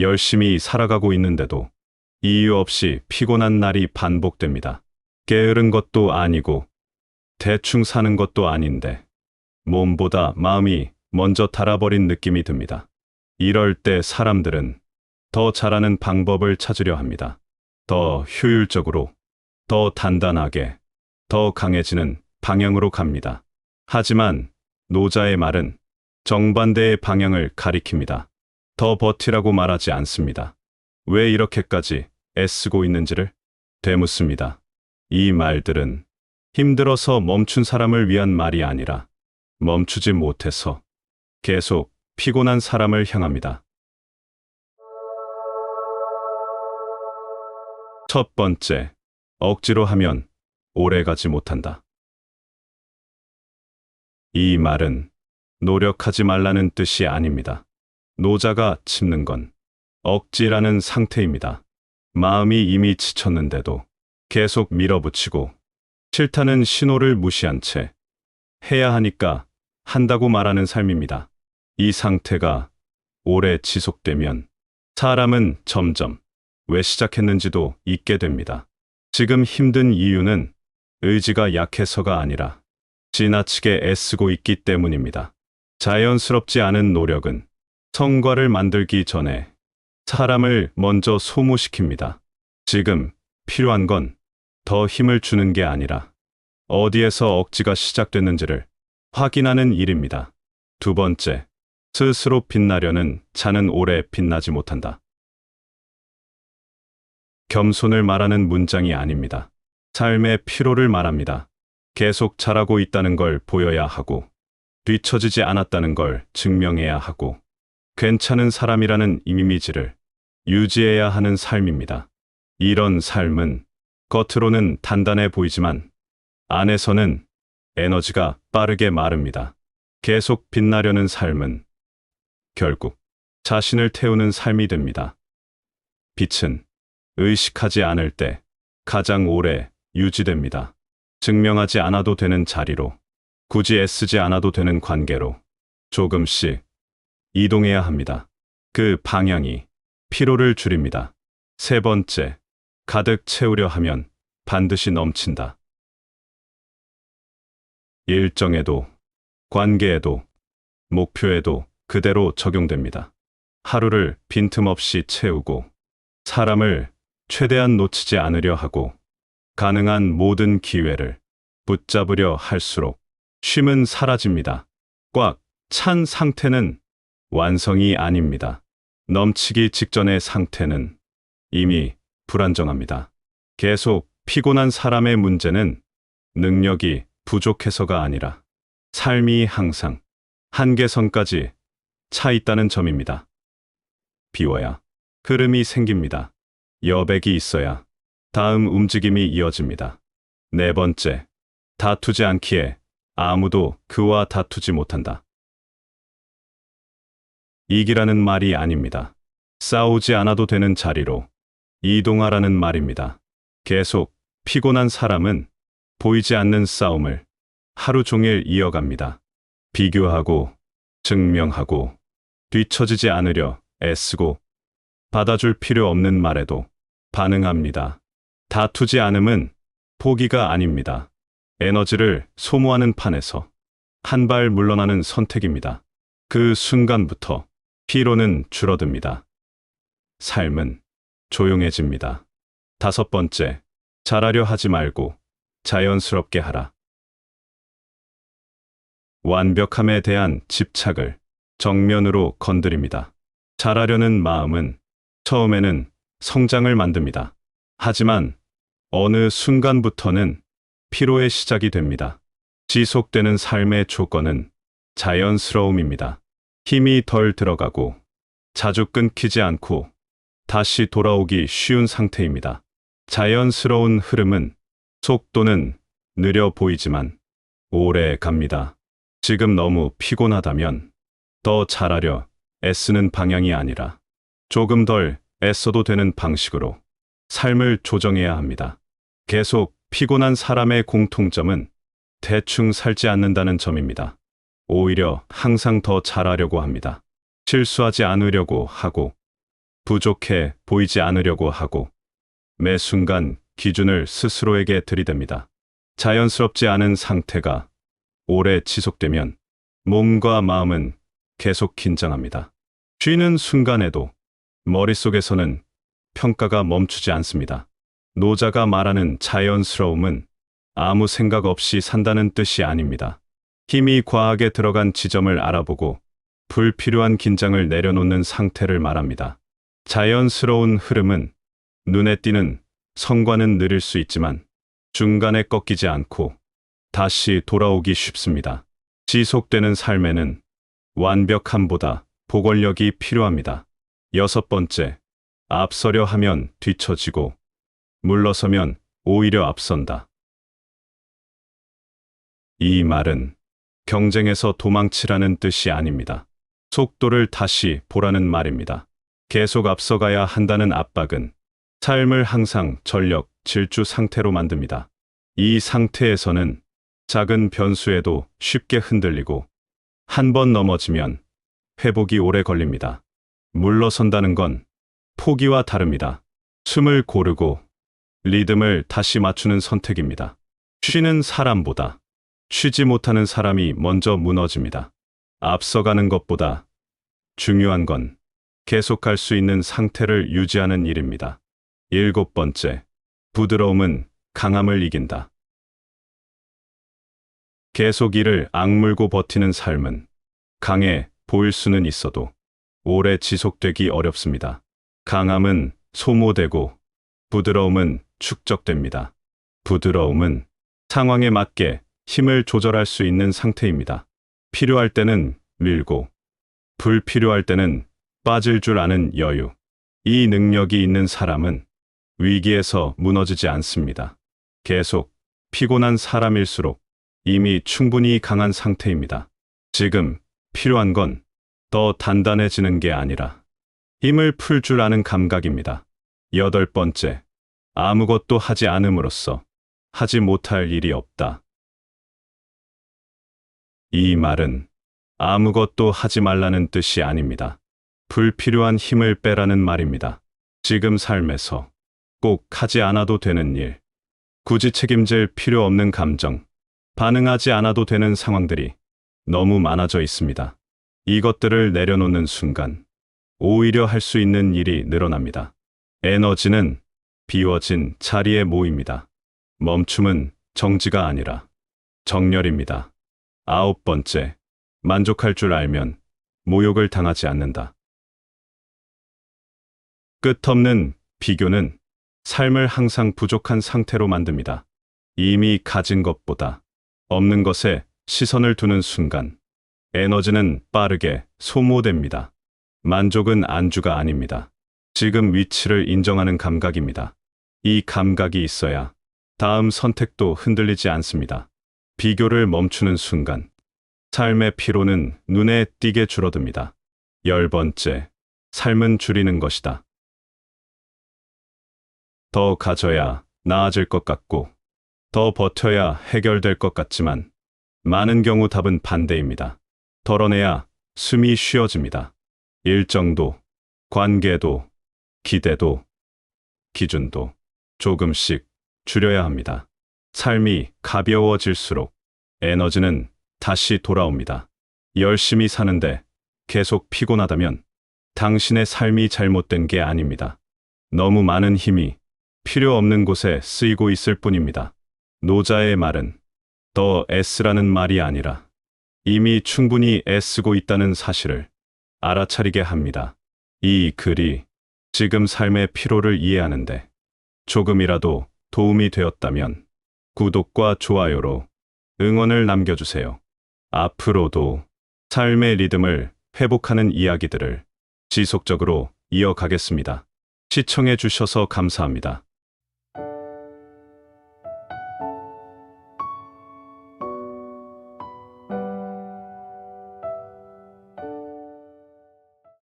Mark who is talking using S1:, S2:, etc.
S1: 열심히 살아가고 있는데도 이유 없이 피곤한 날이 반복됩니다. 게으른 것도 아니고 대충 사는 것도 아닌데 몸보다 마음이 먼저 닳아버린 느낌이 듭니다. 이럴 때 사람들은 더 잘하는 방법을 찾으려 합니다. 더 효율적으로, 더 단단하게, 더 강해지는 방향으로 갑니다. 하지만 노자의 말은 정반대의 방향을 가리킵니다. 더 버티라고 말하지 않습니다. 왜 이렇게까지 애쓰고 있는지를 되묻습니다. 이 말들은 힘들어서 멈춘 사람을 위한 말이 아니라 멈추지 못해서 계속 피곤한 사람을 향합니다. 첫 번째, 억지로 하면 오래 가지 못한다. 이 말은 노력하지 말라는 뜻이 아닙니다. 노자가 짚는 건 억지라는 상태입니다. 마음이 이미 지쳤는데도 계속 밀어붙이고 싫다는 신호를 무시한 채 해야 하니까 한다고 말하는 삶입니다. 이 상태가 오래 지속되면 사람은 점점 왜 시작했는지도 잊게 됩니다. 지금 힘든 이유는 의지가 약해서가 아니라 지나치게 애쓰고 있기 때문입니다. 자연스럽지 않은 노력은 성과를 만들기 전에 사람을 먼저 소모시킵니다. 지금 필요한 건 더 힘을 주는 게 아니라 어디에서 억지가 시작됐는지를 확인하는 일입니다. 두 번째, 스스로 빛나려는 자는 오래 빛나지 못한다. 겸손을 말하는 문장이 아닙니다. 삶의 피로를 말합니다. 계속 잘하고 있다는 걸 보여야 하고, 뒤처지지 않았다는 걸 증명해야 하고, 괜찮은 사람이라는 이미지를 유지해야 하는 삶입니다. 이런 삶은 겉으로는 단단해 보이지만 안에서는 에너지가 빠르게 마릅니다. 계속 빛나려는 삶은 결국 자신을 태우는 삶이 됩니다. 빛은 의식하지 않을 때 가장 오래 유지됩니다. 증명하지 않아도 되는 자리로, 굳이 애쓰지 않아도 되는 관계로 조금씩 이동해야 합니다. 그 방향이 피로를 줄입니다. 세 번째, 가득 채우려 하면 반드시 넘친다. 일정에도, 관계에도, 목표에도 그대로 적용됩니다. 하루를 빈틈없이 채우고, 사람을 최대한 놓치지 않으려 하고, 가능한 모든 기회를 붙잡으려 할수록 쉼은 사라집니다. 꽉 찬 상태는 완성이 아닙니다. 넘치기 직전의 상태는 이미 불안정합니다. 계속 피곤한 사람의 문제는 능력이 부족해서가 아니라 삶이 항상 한계선까지 차 있다는 점입니다. 비워야 흐름이 생깁니다. 여백이 있어야 다음 움직임이 이어집니다. 네 번째, 다투지 않기에 아무도 그와 다투지 못한다. 이기라는 말이 아닙니다. 싸우지 않아도 되는 자리로 이동하라는 말입니다. 계속 피곤한 사람은 보이지 않는 싸움을 하루 종일 이어갑니다. 비교하고, 증명하고, 뒤처지지 않으려 애쓰고, 받아줄 필요 없는 말에도 반응합니다. 다투지 않음은 포기가 아닙니다. 에너지를 소모하는 판에서 한 발 물러나는 선택입니다. 그 순간부터 피로는 줄어듭니다. 삶은 조용해집니다. 다섯 번째, 잘하려 하지 말고 자연스럽게 하라. 완벽함에 대한 집착을 정면으로 건드립니다. 잘하려는 마음은 처음에는 성장을 만듭니다. 하지만 어느 순간부터는 피로의 시작이 됩니다. 지속되는 삶의 조건은 자연스러움입니다. 힘이 덜 들어가고 자주 끊기지 않고 다시 돌아오기 쉬운 상태입니다. 자연스러운 흐름은 속도는 느려 보이지만 오래 갑니다. 지금 너무 피곤하다면 더 잘하려 애쓰는 방향이 아니라 조금 덜 애써도 되는 방식으로 삶을 조정해야 합니다. 계속 피곤한 사람의 공통점은 대충 살지 않는다는 점입니다. 오히려 항상 더 잘하려고 합니다. 실수하지 않으려고 하고 부족해 보이지 않으려고 하고 매 순간 기준을 스스로에게 들이댑니다. 자연스럽지 않은 상태가 오래 지속되면 몸과 마음은 계속 긴장합니다. 쉬는 순간에도 머릿속에서는 평가가 멈추지 않습니다. 노자가 말하는 자연스러움은 아무 생각 없이 산다는 뜻이 아닙니다. 힘이 과하게 들어간 지점을 알아보고 불필요한 긴장을 내려놓는 상태를 말합니다. 자연스러운 흐름은 눈에 띄는 성과는 느릴 수 있지만 중간에 꺾이지 않고 다시 돌아오기 쉽습니다. 지속되는 삶에는 완벽함보다 보건력이 필요합니다. 6번째, 앞서려 하면 뒤처지고 물러서면 오히려 앞선다. 이 말은 경쟁에서 도망치라는 뜻이 아닙니다. 속도를 다시 보라는 말입니다. 계속 앞서가야 한다는 압박은 삶을 항상 전력, 질주 상태로 만듭니다. 이 상태에서는 작은 변수에도 쉽게 흔들리고 한 번 넘어지면 회복이 오래 걸립니다. 물러선다는 건 포기와 다릅니다. 숨을 고르고 리듬을 다시 맞추는 선택입니다. 쉬는 사람보다 쉬지 못하는 사람이 먼저 무너집니다. 앞서가는 것보다 중요한 건 계속할 수 있는 상태를 유지하는 일입니다. 7번째, 부드러움은 강함을 이긴다. 계속 이를 악물고 버티는 삶은 강해 보일 수는 있어도 오래 지속되기 어렵습니다. 강함은 소모되고 부드러움은 축적됩니다. 부드러움은 상황에 맞게 힘을 조절할 수 있는 상태입니다. 필요할 때는 밀고 불필요할 때는 빠질 줄 아는 여유. 이 능력이 있는 사람은 위기에서 무너지지 않습니다. 계속 피곤한 사람일수록 이미 충분히 강한 상태입니다. 지금 필요한 건 더 단단해지는 게 아니라 힘을 풀 줄 아는 감각입니다. 8번째, 아무것도 하지 않음으로써 하지 못할 일이 없다. 이 말은 아무것도 하지 말라는 뜻이 아닙니다. 불필요한 힘을 빼라는 말입니다. 지금 삶에서 꼭 하지 않아도 되는 일, 굳이 책임질 필요 없는 감정, 반응하지 않아도 되는 상황들이 너무 많아져 있습니다. 이것들을 내려놓는 순간 오히려 할 수 있는 일이 늘어납니다. 에너지는 비워진 자리에 모입니다. 멈춤은 정지가 아니라 정렬입니다. 9번째, 만족할 줄 알면 모욕을 당하지 않는다. 끝없는 비교는 삶을 항상 부족한 상태로 만듭니다. 이미 가진 것보다 없는 것에 시선을 두는 순간 에너지는 빠르게 소모됩니다. 만족은 안주가 아닙니다. 지금 위치를 인정하는 감각입니다. 이 감각이 있어야 다음 선택도 흔들리지 않습니다. 비교를 멈추는 순간 삶의 피로는 눈에 띄게 줄어듭니다. 10번째, 삶은 줄이는 것이다. 더 가져야 나아질 것 같고 더 버텨야 해결될 것 같지만 많은 경우 답은 반대입니다. 덜어내야 숨이 쉬어집니다. 일정도, 관계도, 기대도, 기준도 조금씩 줄여야 합니다. 삶이 가벼워질수록 에너지는 다시 돌아옵니다. 열심히 사는데 계속 피곤하다면 당신의 삶이 잘못된 게 아닙니다. 너무 많은 힘이 필요 없는 곳에 쓰이고 있을 뿐입니다. 노자의 말은 더 애쓰라는 말이 아니라 이미 충분히 애쓰고 있다는 사실을 알아차리게 합니다. 이 글이 지금 삶의 피로를 이해하는데 조금이라도 도움이 되었다면 구독과 좋아요로 응원을 남겨주세요. 앞으로도 삶의 리듬을 회복하는 이야기들을 지속적으로 이어가겠습니다. 시청해 주셔서 감사합니다.